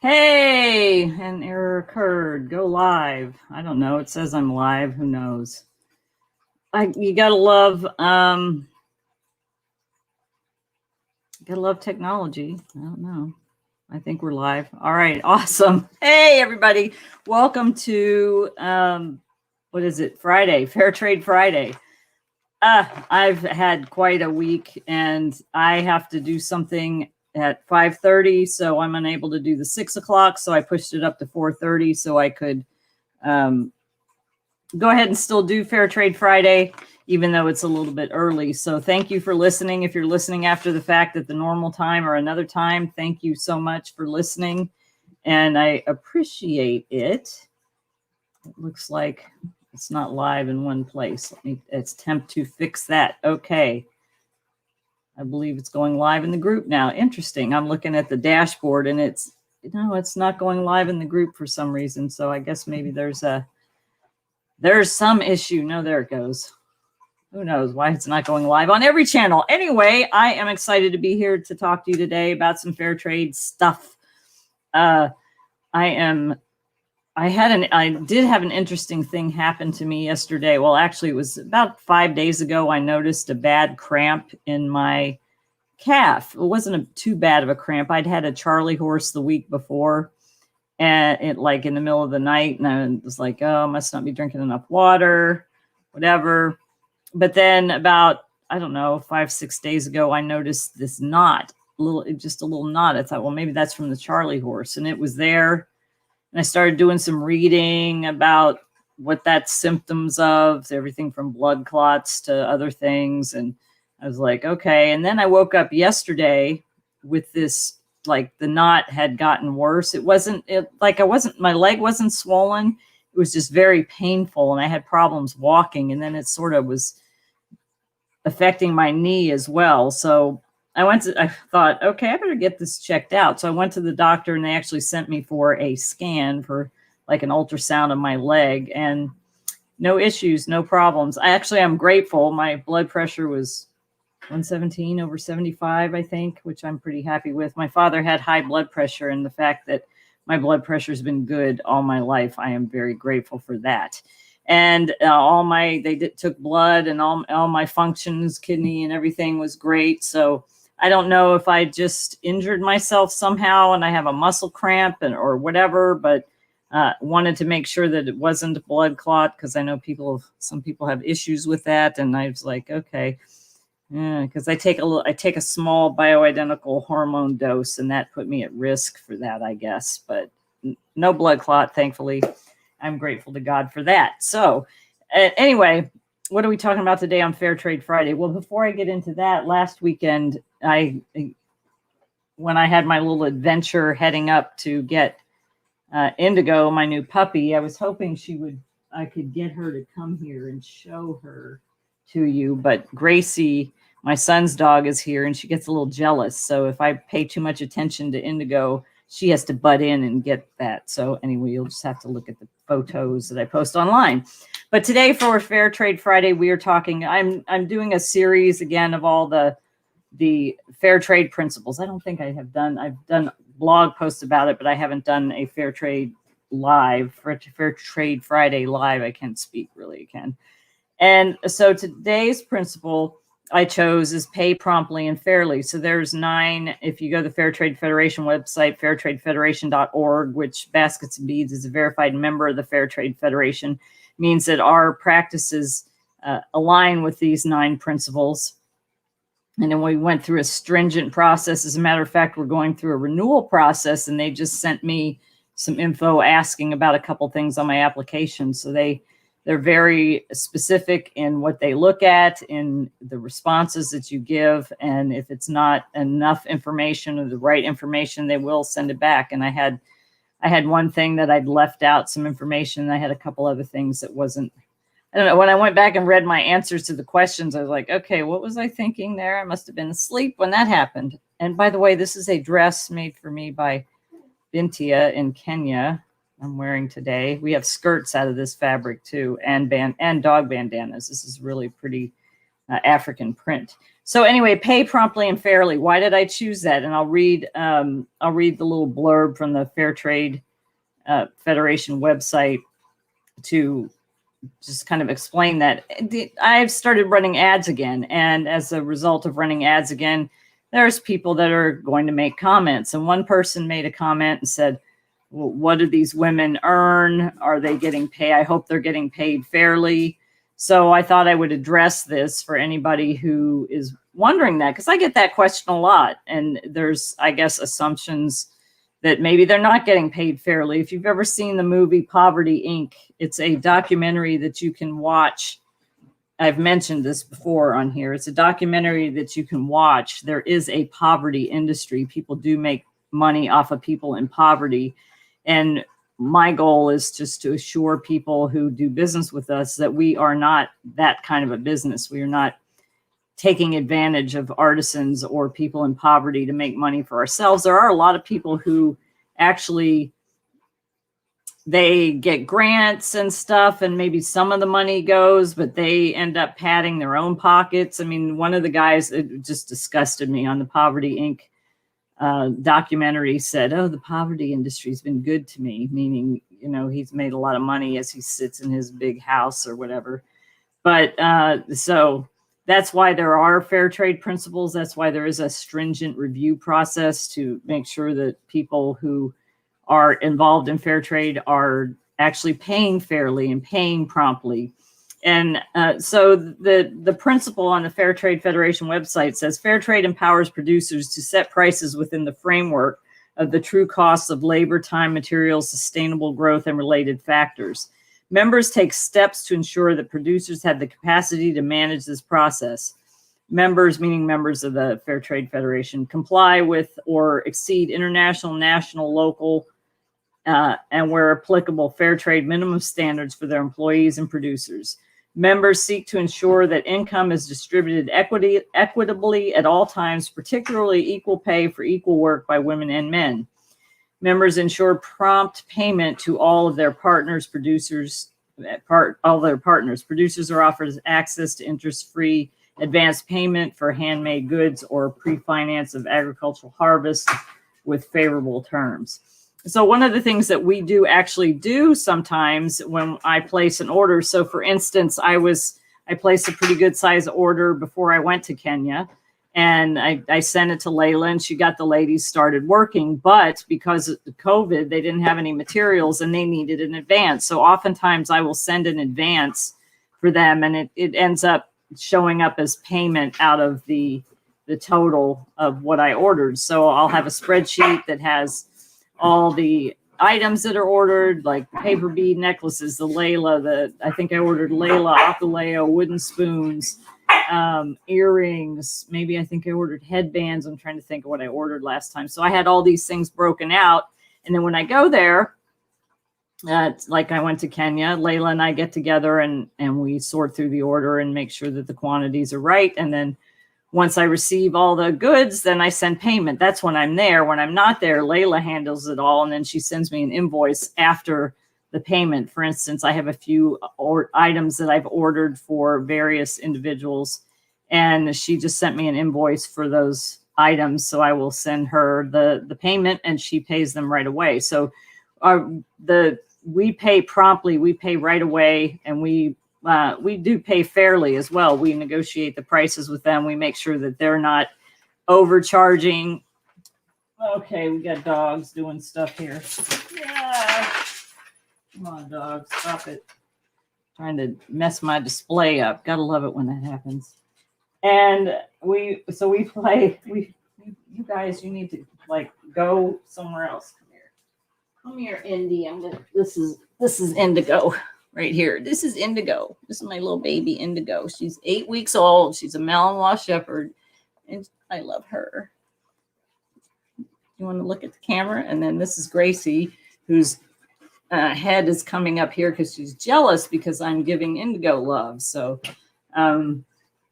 Hey, an error occurred. Go live. I don't know. It says I'm live. Who knows? You gotta love technology. I don't know. I think we're live. All right, awesome. Hey, everybody. Welcome to what is it? Friday, Fair Trade Friday. I've had quite a week, and I have to do something at 5:30, so I'm unable to do the 6 o'clock. So I pushed it up to 4:30 so I could go ahead and still do Fair Trade Friday, even though it's a little bit early. So thank you for listening. If you're listening after the fact at the normal time or another time, thank you so much for listening, and I appreciate it. It looks like it's not live in one place. Let's attempt to fix that. Okay. I believe it's going live in the group now. Interesting. I'm looking at the dashboard and it's not going live in the group for some reason. So I guess maybe there's some issue. No, there it goes. Who knows why it's not going live on every channel. Anyway, I am excited to be here to talk to you today about some fair trade stuff. I did have an interesting thing happen to me yesterday. Well, actually, it was about 5 days ago. I noticed a bad cramp in my calf. It wasn't too bad of a cramp. I'd had a Charlie horse the week before, and it like in the middle of the night, and I was like, oh, I must not be drinking enough water, whatever. But then about, I don't know, 5-6 days ago, I noticed this knot, just a little knot. I thought, well, maybe that's from the Charlie horse, and it was there. And I started doing some reading about what that's symptoms of, everything from blood clots to other things. And I was like, okay. And then I woke up yesterday with this, like the knot had gotten worse. My leg wasn't swollen. It was just very painful. And I had problems walking. And then it sort of was affecting my knee as well. So I thought, okay, I better get this checked out. So I went to the doctor and they actually sent me for a scan for like an ultrasound of my leg, and no issues, no problems. I'm grateful. My blood pressure was 117 over 75, I think, which I'm pretty happy with. My father had high blood pressure, and the fact that my blood pressure has been good all my life, I am very grateful for that. And took blood, and all my functions, kidney and everything was great. So I don't know if I just injured myself somehow and I have a muscle cramp or whatever, but wanted to make sure that it wasn't a blood clot, because I know some people have issues with that. And I was like, okay, because I take a small bioidentical hormone dose, and that put me at risk for that, I guess. But no blood clot, thankfully. I'm grateful to God for that. So anyway, what are we talking about today on Fair Trade Friday? Well, before I get into that, last weekend, when I had my little adventure heading up to get Indigo, my new puppy, I was hoping I could get her to come here and show her to you. But Gracie, my son's dog, is here, and she gets a little jealous. So if I pay too much attention to Indigo, she has to butt in and get that. So anyway, you'll just have to look at the photos that I post online. But today for Fair Trade Friday, we are talking, I'm doing a series again of all the fair trade principles. I don't think I've done blog posts about it, but I haven't done a Fair Trade Fair Trade Friday live. I can't speak really again. And so today's principle I chose is pay promptly and fairly. So there's 9. If you go to the Fair Trade Federation website, fairtradefederation.org, which Baskets and Beads is a verified member of the Fair Trade Federation, means that our practices align with these 9 principles. And then we went through a stringent process. As a matter of fact, we're going through a renewal process, and they just sent me some info asking about a couple things on my application. So they're very specific in what they look at, in the responses that you give. And if it's not enough information or the right information, they will send it back. And I had one thing that I'd left out some information, and I had a couple other things that wasn't. I don't know. When I went back and read my answers to the questions, I was like, okay, what was I thinking there? I must have been asleep when that happened. And by the way, this is a dress made for me by Bintia in Kenya. I'm wearing today. We have skirts out of this fabric too, and dog bandanas. This is really pretty African print. So anyway, pay promptly and fairly. Why did I choose that? And I'll read the little blurb from the Fair Trade Federation website to just kind of explain that. I've started running ads again, and as a result of running ads again, there's people that are going to make comments. And one person made a comment and said, well, what do these women earn? Are they getting paid? I hope they're getting paid fairly. So I thought I would address this for anybody who is wondering that, because I get that question a lot. And there's, I guess, assumptions that maybe they're not getting paid fairly. If you've ever seen the movie Poverty Inc., it's a documentary that you can watch. I've mentioned this before on here. It's a documentary that you can watch. There is a poverty industry. People do make money off of people in poverty. And my goal is just to assure people who do business with us that we are not that kind of a business. We are not taking advantage of artisans or people in poverty to make money for ourselves. There are a lot of people who actually, they get grants and stuff, and maybe some of the money goes, but they end up padding their own pockets. I mean, one of the guys, it just disgusted me, on the Poverty Inc. Documentary said, oh, the poverty industry has been good to me, meaning, you know, he's made a lot of money as he sits in his big house or whatever. But so that's why there are fair trade principles. That's why there is a stringent review process to make sure that people who are involved in fair trade are actually paying fairly and paying promptly. And so the principle on the Fair Trade Federation website says, fair trade empowers producers to set prices within the framework of the true costs of labor, time, materials, sustainable growth, and related factors. Members take steps to ensure that producers have the capacity to manage this process. Members, meaning members of the Fair Trade Federation, comply with or exceed international, national, local, and where applicable, fair trade minimum standards for their employees and producers. Members seek to ensure that income is distributed equitably at all times, particularly equal pay for equal work by women and men. Members ensure prompt payment to all of their partners, producers. Producers are offered access to interest-free advanced payment for handmade goods or pre-finance of agricultural harvest with favorable terms. So one of the things that we do actually do sometimes when I place an order, so for instance, I placed a pretty good size order before I went to Kenya, and I sent it to Layla, and she got the ladies started working, but because of COVID, they didn't have any materials and they needed an advance. So oftentimes I will send an advance for them, and it ends up showing up as payment out of the total of what I ordered. So I'll have a spreadsheet that has all the items that are ordered, like paper bead necklaces, I think I ordered Layla Akaleo wooden spoons, earrings. Maybe I think I ordered headbands. I'm trying to think of what I ordered last time. So I had all these things broken out. And then when I go there, like I went to Kenya, Layla and I get together and we sort through the order and make sure that the quantities are right. And then once I receive all the goods, then I send payment. That's when I'm there. When I'm not there, Layla handles it all, and then she sends me an invoice after the payment. For instance, I have a few items that I've ordered for various individuals, and she just sent me an invoice for those items. So I will send her the payment, and she pays them right away. So we pay promptly, we pay right away, and we do pay fairly as well. We negotiate the prices with them. We make sure that they're not overcharging. Okay, we got dogs doing stuff here. Yeah. Come on, dog, stop it. Trying to mess my display up. Gotta love it when that happens. And you guys, you need to like go somewhere else. Come here, Indy. This is Indigo. Right here. This is Indigo. This is my little baby Indigo. She's 8 weeks old. She's a Malinois Shepherd, and I love her. You want to look at the camera? And then this is Gracie, whose head is coming up here because she's jealous because I'm giving Indigo love. So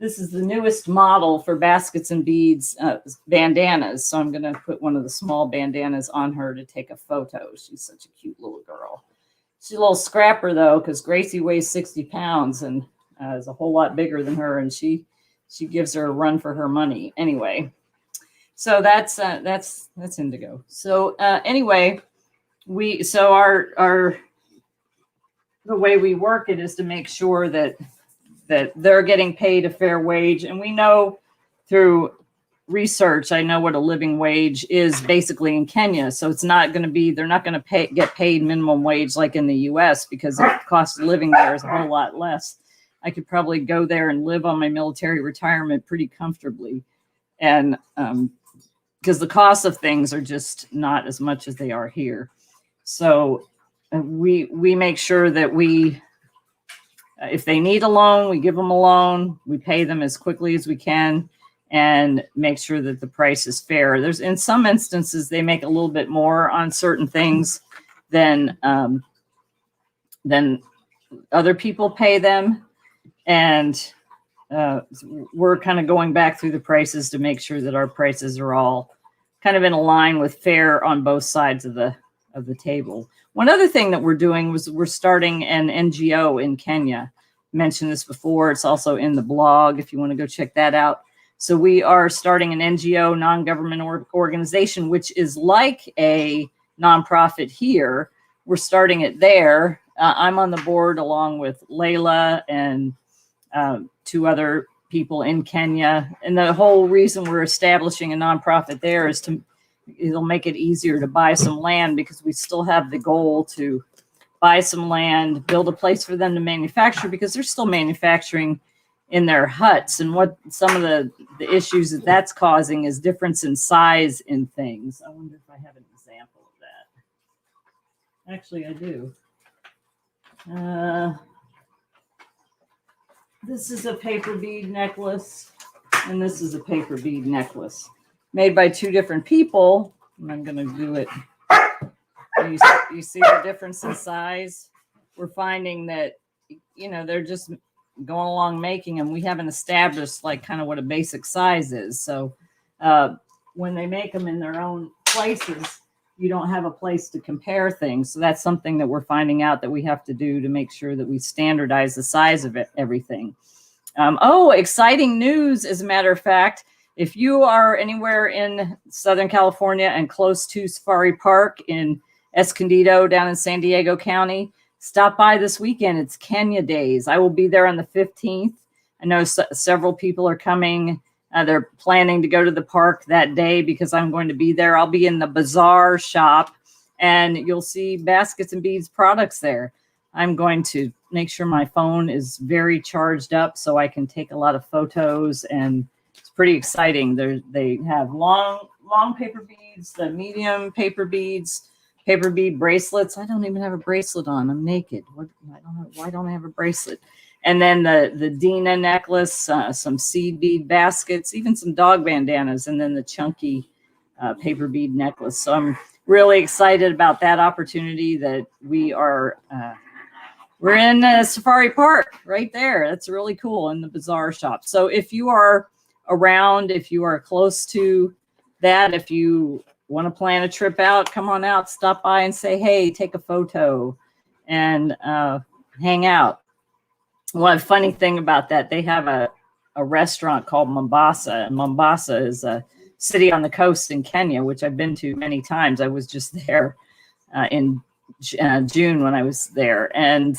this is the newest model for baskets and beads bandanas. So I'm going to put one of the small bandanas on her to take a photo. She's such a cute little girl. She's a little scrapper, though, because Gracie weighs 60 pounds and is a whole lot bigger than her. And she she gives her a run for her money. Anyway, so that's indigo. So anyway, our the way we work it is to make sure that they're getting paid a fair wage. And we know through research, I know what a living wage is basically in Kenya. So it's not going to be, they're not going to get paid minimum wage like in the US, because the cost of living there is a whole lot less. I could probably go there and live on my military retirement pretty comfortably. And because the cost of things are just not as much as they are here. So we make sure that if they need a loan, we give them a loan, we pay them as quickly as we can, and make sure that the price is fair. There's, in some instances, they make a little bit more on certain things than other people pay them. And we're kind of going back through the prices to make sure that our prices are all kind of in a line with fair on both sides of the table. One other thing that we're doing was we're starting an NGO in Kenya. I mentioned this before. It's also in the blog if you want to go check that out. So we are starting an NGO, non-government organization, which is like a nonprofit here. We're starting it there. I'm on the board along with Layla and 2 other people in Kenya. And the whole reason we're establishing a nonprofit there is it'll make it easier to buy some land, because we still have the goal to buy some land, build a place for them to manufacture, because they're still manufacturing in their huts. And what some of the issues that's causing is difference in size in things. I wonder if I have an example of that. Actually, I do. This is a paper bead necklace, and this is a paper bead necklace made by 2 different people. And I'm going to do it. You see the difference in size? We're finding that, they're just going along making them. We haven't established like kind of what a basic size is. So when they make them in their own places, you don't have a place to compare things. So that's something that we're finding out that we have to do to make sure that we standardize the size of everything. Exciting news, as a matter of fact. If you are anywhere in Southern California and close to Safari Park in Escondido down in San Diego County, stop by this weekend. It's Kenya Days. I will be there on the 15th. I know several people are coming. They're planning to go to the park that day because I'm going to be there. I'll be in the bazaar shop, and you'll see baskets and beads products there. I'm going to make sure my phone is very charged up so I can take a lot of photos, and it's pretty exciting. They have long paper beads, the medium paper beads, paper bead bracelets. I don't even have a bracelet on. I'm naked. Why don't I have a bracelet? And then the Dina necklace, some seed bead baskets, even some dog bandanas, and then the chunky paper bead necklace. So I'm really excited about that opportunity that we're in Safari Park right there. That's really cool, in the bazaar shop. So if you are around, if you are close to that, if you want to plan a trip out, come on out, stop by and say, hey, take a photo and hang out. One funny thing about that, they have a restaurant called Mombasa. And Mombasa is a city on the coast in Kenya, which I've been to many times. I was just there in June when I was there. And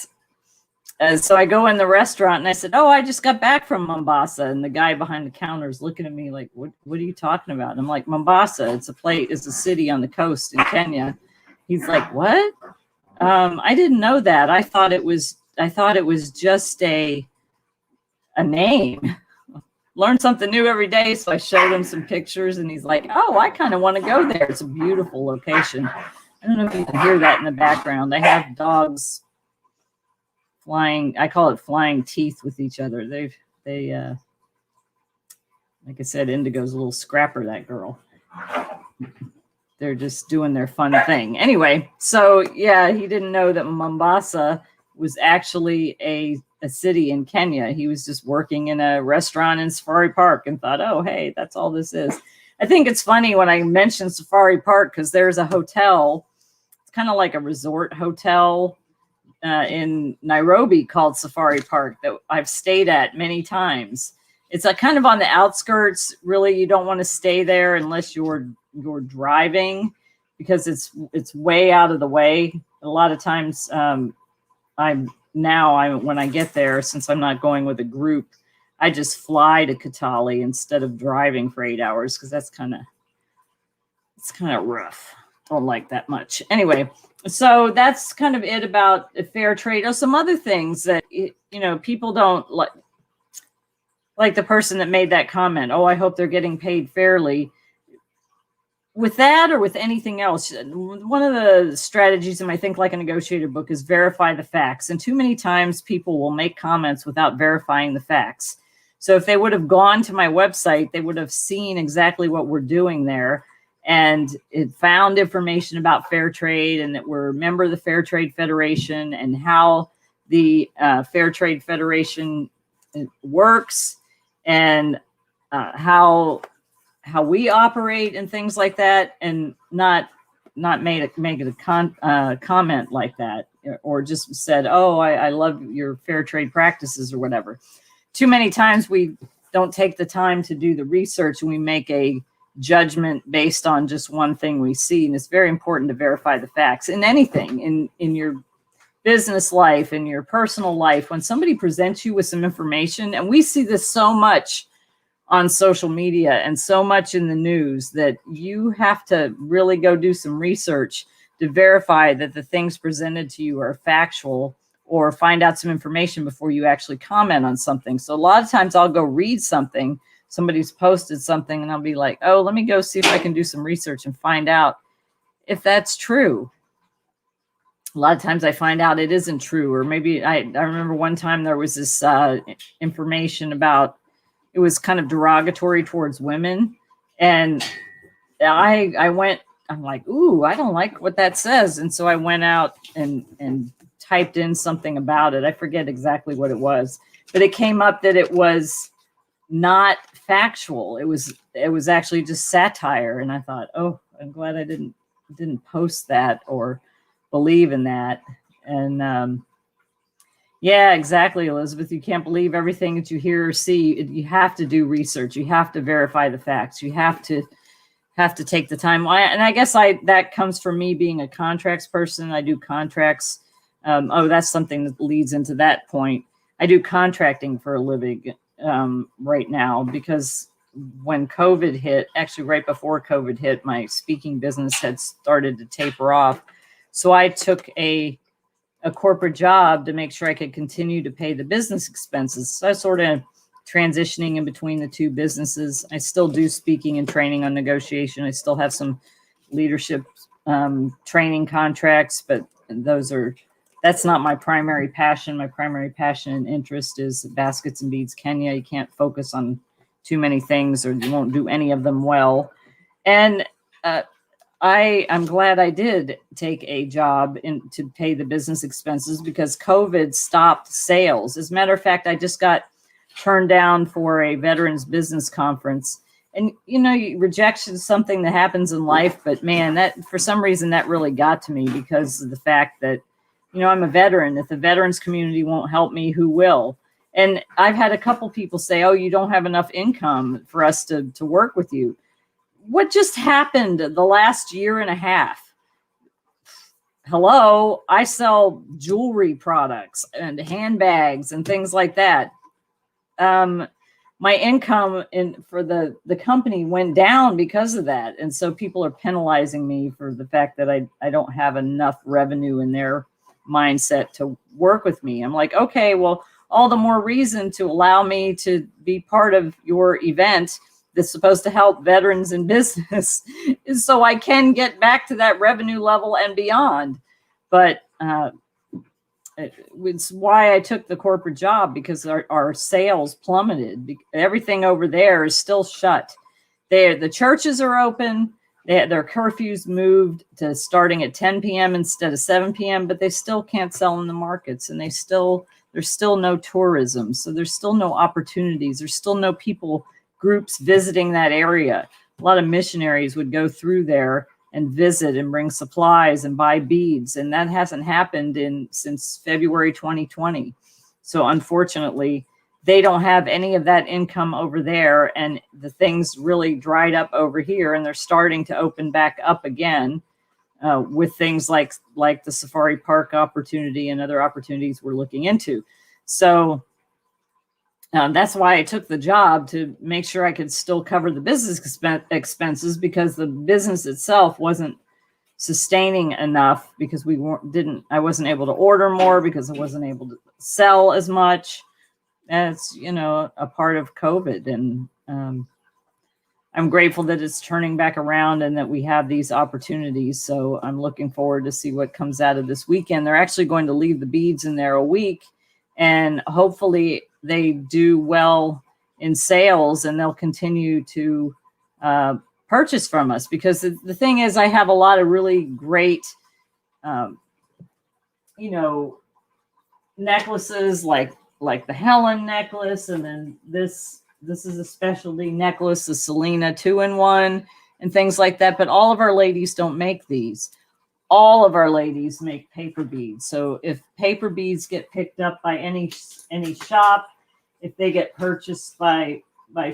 so I go in the restaurant and I said, I just got back from Mombasa. And the guy behind the counter is looking at me like, what are you talking about? And I'm like, Mombasa, it's a city on the coast in Kenya. He's like, what? I didn't know that. I thought it was just a name. Learn something new every day. So I showed him some pictures, and he's like, I kind of want to go there. It's a beautiful location. I don't know if you can hear that in the background. I have dogs flying. I call it flying teeth with each other. They like I said, Indigo's a little scrapper, that girl. They're just doing their fun thing. Anyway, so yeah, he didn't know that Mombasa was actually a city in Kenya. He was just working in a restaurant in Safari Park and thought, hey, that's all this is. I think it's funny when I mention Safari Park, because there's a hotel. It's kind of like a resort hotel in Nairobi called Safari Park that I've stayed at many times. it's a kind of on the outskirts. Really, you don't want to stay there unless you're driving, because it's way out of the way. A lot of times, when I get there, since I'm not going with a group, I just fly to Katali instead of driving for 8 hours, because it's kind of rough. Don't like that much. Anyway, so that's kind of it about fair trade. Oh, some other things that people don't like the person that made that comment. Oh, I hope they're getting paid fairly. With that or with anything else, one of the strategies in my Think Like a Negotiator book is verify the facts. And too many times people will make comments without verifying the facts. So if they would have gone to my website, they would have seen exactly what we're doing there, and it found information about fair trade, and that we're a member of the Fair Trade Federation, and how the Fair Trade Federation works, and how we operate and things like that, and not make it a comment like that, or just said, oh, I love your fair trade practices or whatever. Too many times we don't take the time to do the research, and we make a judgment based on just one thing we see. And it's very important to verify the facts in anything, in your business life, in your personal life. When somebody presents you with some information, and we see this so much on social media and so much in the news, that you have to really go do some research to verify that the things presented to you are factual, or find out some information before you actually comment on something. So a lot of times I'll go read something, somebody's posted something, and I'll be like, oh, let me go see if I can do some research and find out if that's true. A lot of times I find out it isn't true. Or maybe I remember one time there was this information about, it was kind of derogatory towards women. And I'm like, ooh, I don't like what that says. And so I went out and typed in something about it. I forget exactly what it was, but it came up that it was not factual. It was actually just satire. And I thought, oh, I'm glad I didn't post that or believe in that. And yeah, exactly, Elizabeth. You can't believe everything that you hear or see. You have to do research. You have to verify the facts. You have to take the time. And I guess that comes from me being a contracts person. I do contracts. That's something that leads into that point. I do contracting for a living right now, because when COVID hit, actually right before COVID hit, my speaking business had started to taper off. So I took a corporate job to make sure I could continue to pay the business expenses. So I was sort of transitioning in between the two businesses. I still do speaking and training on negotiation. I still have some leadership training contracts, but that's not my primary passion. My primary passion and interest is Baskets and Beads Kenya. You can't focus on too many things, or you won't do any of them well. And I'm glad I did take a job to pay the business expenses, because COVID stopped sales. As a matter of fact, I just got turned down for a veterans business conference. And, rejection is something that happens in life, but man, that for some reason that really got to me, because of the fact that, I'm a veteran. If the veterans community won't help me, who will? And I've had a couple people say, oh, you don't have enough income for us to work with you. What just happened the last year and a half? Hello, I sell jewelry products and handbags and things like that. My income for the company went down because of that. And so people are penalizing me for the fact that I don't have enough revenue in their mindset to work with me. I'm like, okay, well, all the more reason to allow me to be part of your event that's supposed to help veterans in business, is so I can get back to that revenue level and beyond. But it's why I took the corporate job, because our sales plummeted. Everything over there is still shut. The churches are open. Their curfews moved to starting at 10 p.m. instead of 7 p.m., but they still can't sell in the markets, and there's still no tourism. So there's still no opportunities. There's still no groups visiting that area. A lot of missionaries would go through there and visit and bring supplies and buy beads. And that hasn't happened since February 2020. So unfortunately, they don't have any of that income over there, and the things really dried up over here, and they're starting to open back up again with things like the safari park opportunity and other opportunities we're looking into. So that's why I took the job, to make sure I could still cover the business expenses, because the business itself wasn't sustaining enough, because I wasn't able to order more, because I wasn't able to sell as much. And it's, a part of COVID. And I'm grateful that it's turning back around and that we have these opportunities. So I'm looking forward to see what comes out of this weekend. They're actually going to leave the beads in there a week, and hopefully they do well in sales, and they'll continue to purchase from us, because the thing is, I have a lot of really great, necklaces, like the Helen necklace, and then this is a specialty necklace, the Selena 2-in-1, and things like that. But all of our ladies don't make these. All of our ladies make paper beads. So if paper beads get picked up by any shop, if they get purchased by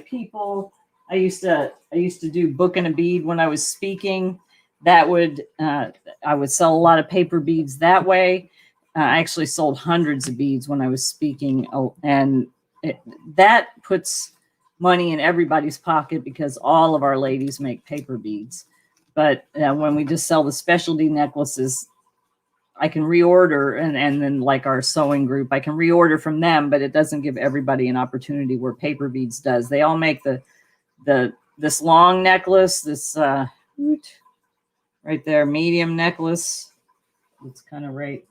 people, I used to do book and a bead when I was speaking. That would I would sell a lot of paper beads that way. I actually sold hundreds of beads when I was speaking, and that puts money in everybody's pocket, because all of our ladies make paper beads. But when we just sell the specialty necklaces, I can reorder, and then like our sewing group, I can reorder from them, but it doesn't give everybody an opportunity where paper beads does. They all make this long necklace, this right there, medium necklace. It's kind of right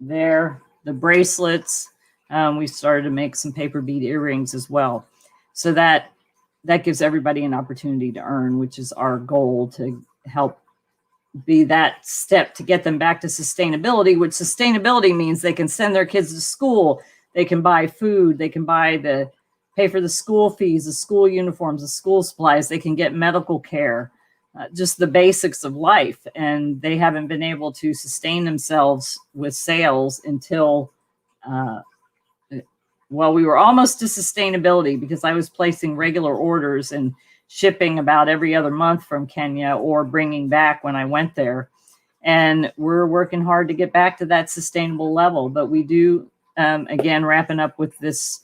there. The bracelets. We started to make some paper bead earrings as well. So that gives everybody an opportunity to earn, which is our goal, to help be that step to get them back to sustainability, which sustainability means they can send their kids to school, they can buy food, they can pay for the school fees, the school uniforms, the school supplies, they can get medical care, just the basics of life. And they haven't been able to sustain themselves with sales until, we were almost to sustainability, because I was placing regular orders and shipping about every other month from Kenya, or bringing back when I went there. And we're working hard to get back to that sustainable level. But we do, again, wrapping up with this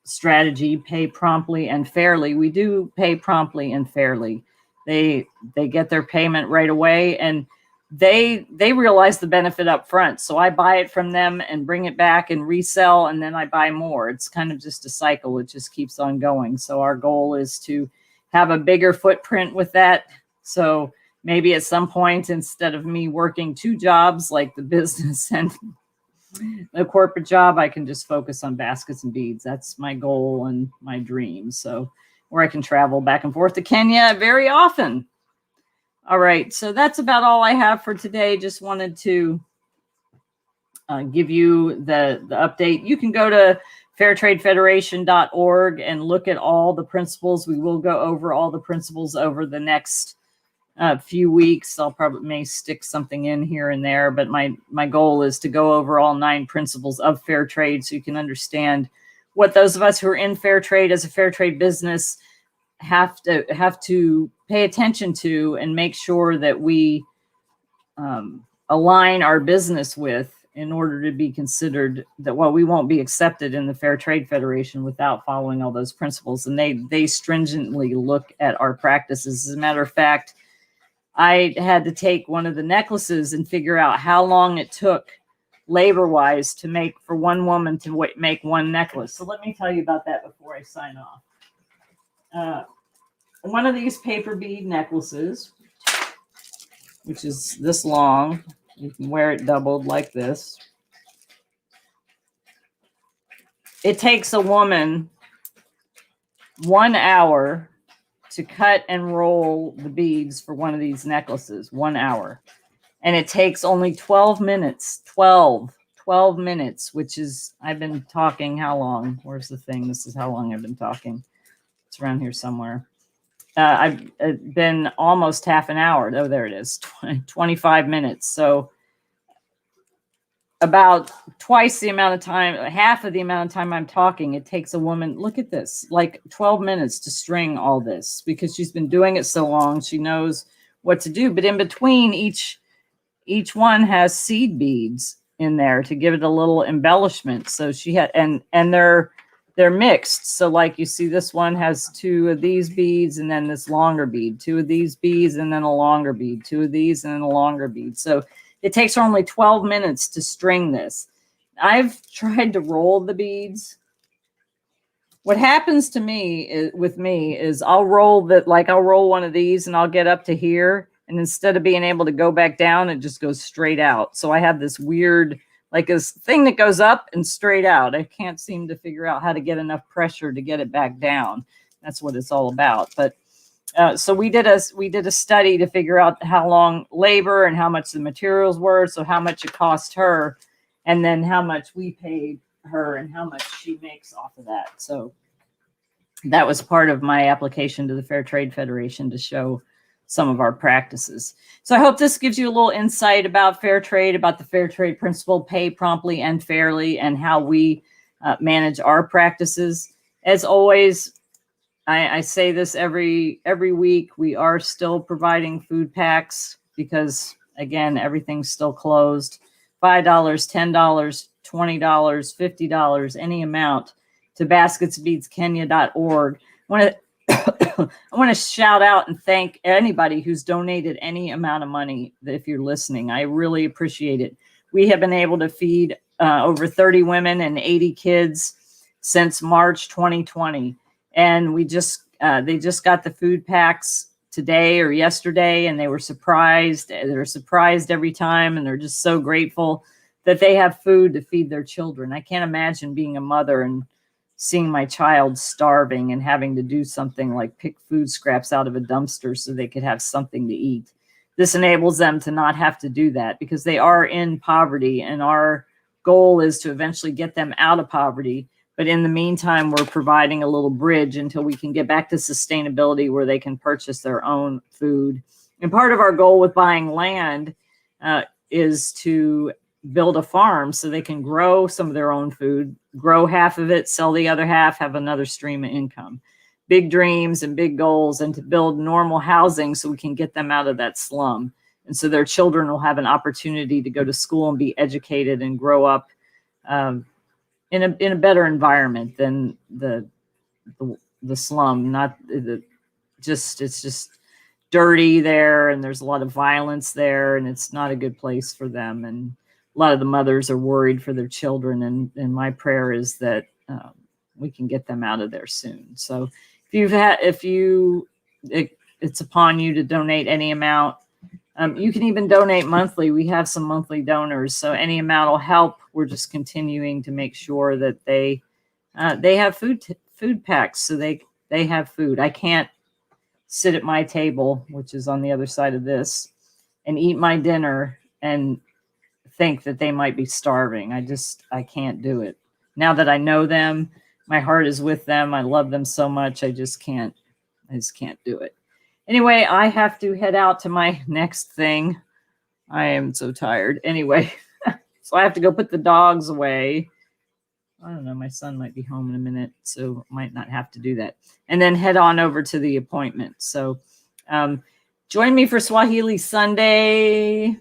strategy, pay promptly and fairly. We do pay promptly and fairly. They get their payment right away, and they realize the benefit up front. So I buy it from them and bring it back and resell, and then I buy more. It's kind of just a cycle. It just keeps on going. So our goal is to have a bigger footprint with that. So maybe at some point, instead of me working 2 jobs, like the business and the corporate job, I can just focus on baskets and beads. That's my goal and my dream. So where I can travel back and forth to Kenya very often. All right, so that's about all I have for today. Just wanted to give you the update. You can go to fairtradefederation.org and look at all the principles. We will go over all the principles over the next few weeks. I'll may stick something in here and there, but my goal is to go over all 9 principles of fair trade, so you can understand what those of us who are in fair trade as a fair trade business have to pay attention to, and make sure that we align our business with, in order to be considered that, we won't be accepted in the Fair Trade Federation without following all those principles. And they stringently look at our practices. As a matter of fact, I had to take one of the necklaces and figure out how long it took labor-wise to make, for one woman to make one necklace. So let me tell you about that before I sign off. One of these paper bead necklaces, which is this long, you can wear it doubled like this. It takes a woman 1 hour to cut and roll the beads for one of these necklaces. 1 hour. And it takes only 12 minutes. 12 minutes, which is, I've been talking how long? Where's the thing? This is how long I've been talking. It's around here somewhere. I've been almost half an hour. Oh, there it is. 25 minutes. So about twice the amount of time, half of the amount of time I'm talking, it takes a woman, look at this, like 12 minutes to string all this, because she's been doing it so long. She knows what to do. But in between each one has seed beads in there to give it a little embellishment. So she had, and they're mixed. So like you see, this one has 2 of these beads and then this longer bead, 2 of these beads and then a longer bead, 2 of these and then a longer bead. So it takes her only 12 minutes to string this. I've tried to roll the beads. What happens to me is I'll roll one of these and I'll get up to here. And instead of being able to go back down, it just goes straight out. So I have this weird, like this thing that goes up and straight out. I can't seem to figure out how to get enough pressure to get it back down. That's what it's all about. But so we did a study to figure out how long labor and how much the materials were. So how much it cost her, and then how much we paid her and how much she makes off of that. So that was part of my application to the Fair Trade Federation to show some of our practices. So I hope this gives you a little insight about fair trade, about the fair trade principle, pay promptly and fairly, and how we manage our practices. As always, I say this every week, we are still providing food packs because, again, everything's still closed. $5, $10, $20, $50, any amount to basketsbeadskenya.org. I want to shout out and thank anybody who's donated any amount of money. If you're listening, I really appreciate it. We have been able to feed over 30 women and 80 kids since March 2020. And they just got the food packs today or yesterday, and they were surprised. They're surprised every time, and they're just so grateful that they have food to feed their children. I can't imagine being a mother and seeing my child starving and having to do something like pick food scraps out of a dumpster so they could have something to eat. This enables them to not have to do that because they are in poverty, and our goal is to eventually get them out of poverty. But in the meantime, we're providing a little bridge until we can get back to sustainability where they can purchase their own food. And part of our goal with buying land is to build a farm so they can grow some of their own food, grow half of it, sell the other half, have another stream of income. Big dreams and big goals, and to build normal housing so we can get them out of that slum. And so their children will have an opportunity to go to school and be educated and grow up in a better environment than the slum. It's just dirty there, and there's a lot of violence there, and it's not a good place for them. And a lot of the mothers are worried for their children, and my prayer is that we can get them out of there soon. So it's upon you to donate any amount. You can even donate monthly. We have some monthly donors, so any amount will help. We're just continuing to make sure that they have food packs, so they have food. I can't sit at my table, which is on the other side of this, and eat my dinner and think that they might be starving. I can't do it. Now that I know them, my heart is with them. I love them so much. I just can't do it. Anyway, I have to head out to my next thing. I am so tired. Anyway, so I have to go put the dogs away. I don't know. My son might be home in a minute, so might not have to do that. And then head on over to the appointment. So join me for Swahili Sunday.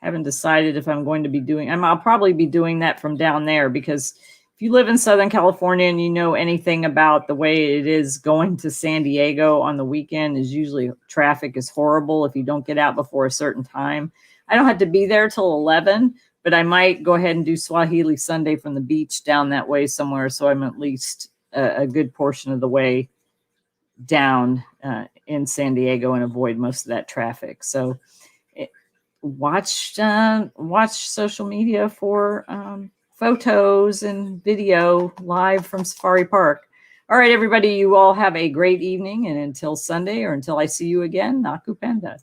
Haven't decided if I'm going to be doing. I'll probably be doing that from down there, because if you live in Southern California and you know anything about the way it is going to San Diego on the weekend, is usually traffic is horrible if you don't get out before a certain time. I don't have to be there till 11, but I might go ahead and do Swahili Sunday from the beach down that way somewhere, so I'm at least a good portion of the way down in San Diego and avoid most of that traffic. So watch social media for photos and video live from Safari Park. All right, everybody, you all have a great evening, and until Sunday, or until I see you again, Nakupenda.